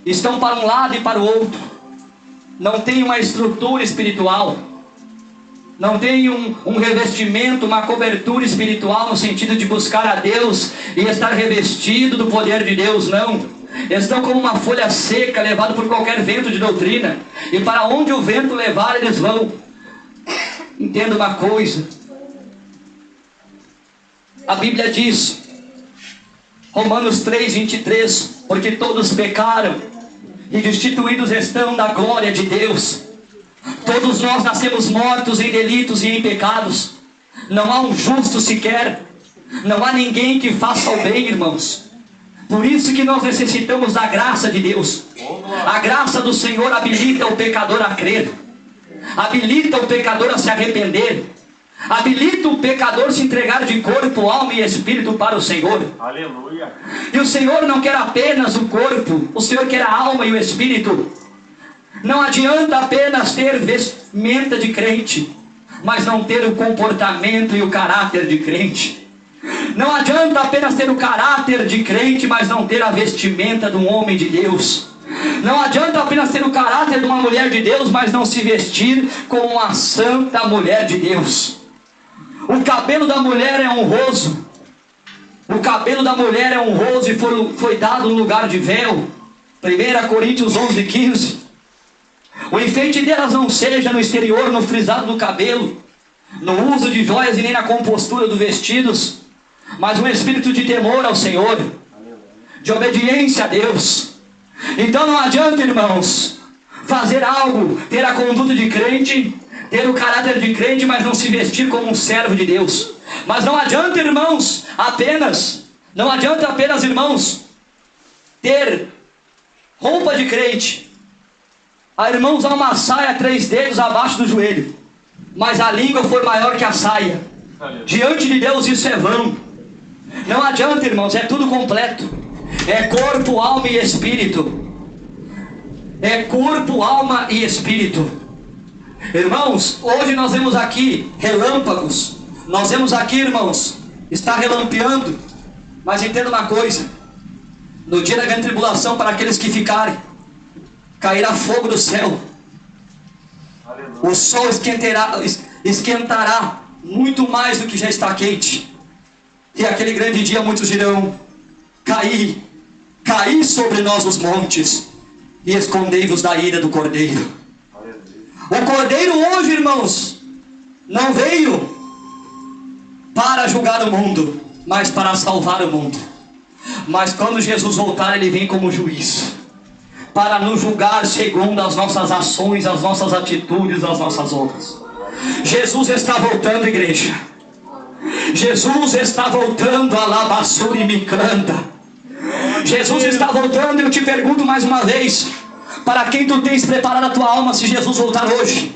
Estão para um lado e para o outro. Não tem uma estrutura espiritual, não tem um revestimento, uma cobertura espiritual no sentido de buscar a Deus e estar revestido do poder de Deus. Não, estão como uma folha seca, levado por qualquer vento de doutrina, e para onde o vento levar eles vão. Entenda uma coisa, a Bíblia diz, Romanos 3:23, porque todos pecaram e destituídos estão da glória de Deus. Todos nós nascemos mortos em delitos e em pecados. Não há um justo sequer. Não há ninguém que faça o bem, irmãos. Por isso que nós necessitamos da graça de Deus. A graça do Senhor habilita o pecador a crer, habilita o pecador a se arrepender, habilita o pecador a se entregar de corpo, alma e espírito para o Senhor. Aleluia. E o Senhor não quer apenas o corpo, o Senhor quer a alma e o espírito. Não adianta apenas ter vestimenta de crente, mas não ter o comportamento e o caráter de crente. Não adianta apenas ter o caráter de crente, mas não ter a vestimenta de um homem de Deus. Não adianta apenas ter o caráter de uma mulher de Deus, mas não se vestir como uma santa mulher de Deus. O cabelo da mulher é honroso. O cabelo da mulher é honroso e foi dado no lugar de véu. 1 Coríntios 11:15. O enfeite delas não seja no exterior, no frisado do cabelo, no uso de joias e nem na compostura dos vestidos, mas um espírito de temor ao Senhor, de obediência a Deus. Então não adianta, irmãos, fazer algo, ter a conduta de crente, ter o caráter de crente, mas não se vestir como um servo de Deus. Mas não adianta, irmãos, irmãos, ter roupa de crente. A irmã usar uma saia 3 dedos abaixo do joelho, mas a língua for maior que a saia. Diante de Deus isso é vão. Não adianta, irmãos, é tudo completo. É corpo, alma e espírito. É corpo, alma e espírito. Irmãos, hoje nós vemos aqui relâmpagos. Nós vemos aqui, irmãos, está relampeando. Mas entenda uma coisa: no dia da grande tribulação, para aqueles que ficarem, cairá fogo do céu. O sol esquentará muito mais do que já está quente. E aquele grande dia muitos dirão: caí sobre nós os montes, e escondei-vos da ira do Cordeiro. O Cordeiro hoje, irmãos, não veio para julgar o mundo, mas para salvar o mundo. Mas quando Jesus voltar, Ele vem como juiz, para nos julgar segundo as nossas ações, as nossas atitudes, as nossas obras. Jesus está voltando, igreja. Jesus está voltando, alabassura e micanda. Jesus está voltando. Eu te pergunto mais uma vez: para quem tu tens preparado a tua alma se Jesus voltar hoje?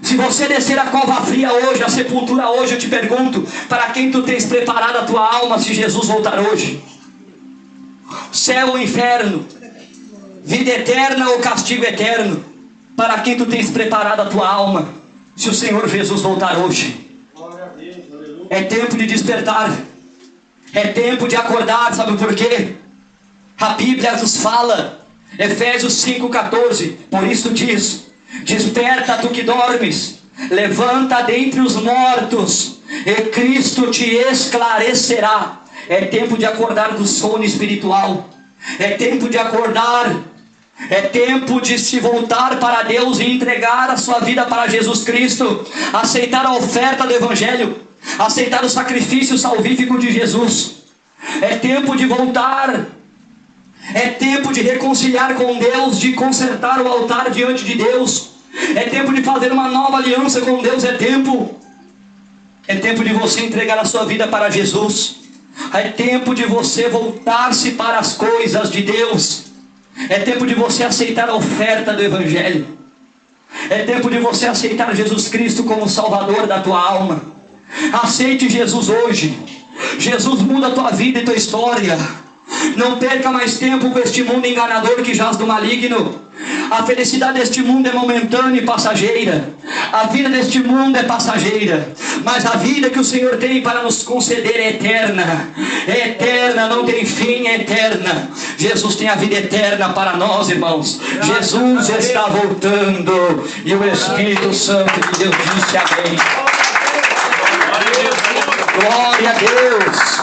Se você descer a cova fria hoje, a sepultura hoje, eu te pergunto: para quem tu tens preparado a tua alma se Jesus voltar hoje? Céu ou inferno, vida eterna ou castigo eterno? Para quem tu tens preparado a tua alma se o Senhor Jesus voltar hoje? É tempo de despertar, é tempo de acordar. Sabe por quê? A Bíblia nos fala, Efésios 5,14, por isso diz: desperta tu que dormes, levanta dentre os mortos, e Cristo te esclarecerá. É tempo de acordar do sono espiritual, é tempo de acordar, é tempo de se voltar para Deus e entregar a sua vida para Jesus Cristo, aceitar a oferta do Evangelho, aceitar o sacrifício salvífico de Jesus. É tempo de voltar, é tempo de reconciliar com Deus, de consertar o altar diante de Deus. É tempo de fazer uma nova aliança com Deus. É tempo de você entregar a sua vida para Jesus. É tempo de você voltar-se para as coisas de Deus. É tempo de você aceitar a oferta do Evangelho. É tempo de você aceitar Jesus Cristo como Salvador da tua alma. Aceite Jesus hoje. Jesus muda a tua vida e tua história. Não perca mais tempo com este mundo enganador que jaz do maligno. A felicidade deste mundo é momentânea e passageira. A vida deste mundo é passageira, mas a vida que o Senhor tem para nos conceder é eterna. É eterna, não tem fim, é eterna. Jesus tem a vida eterna para nós, irmãos. Jesus está voltando, e o Espírito Santo de Deus disse amém. Glória a Deus.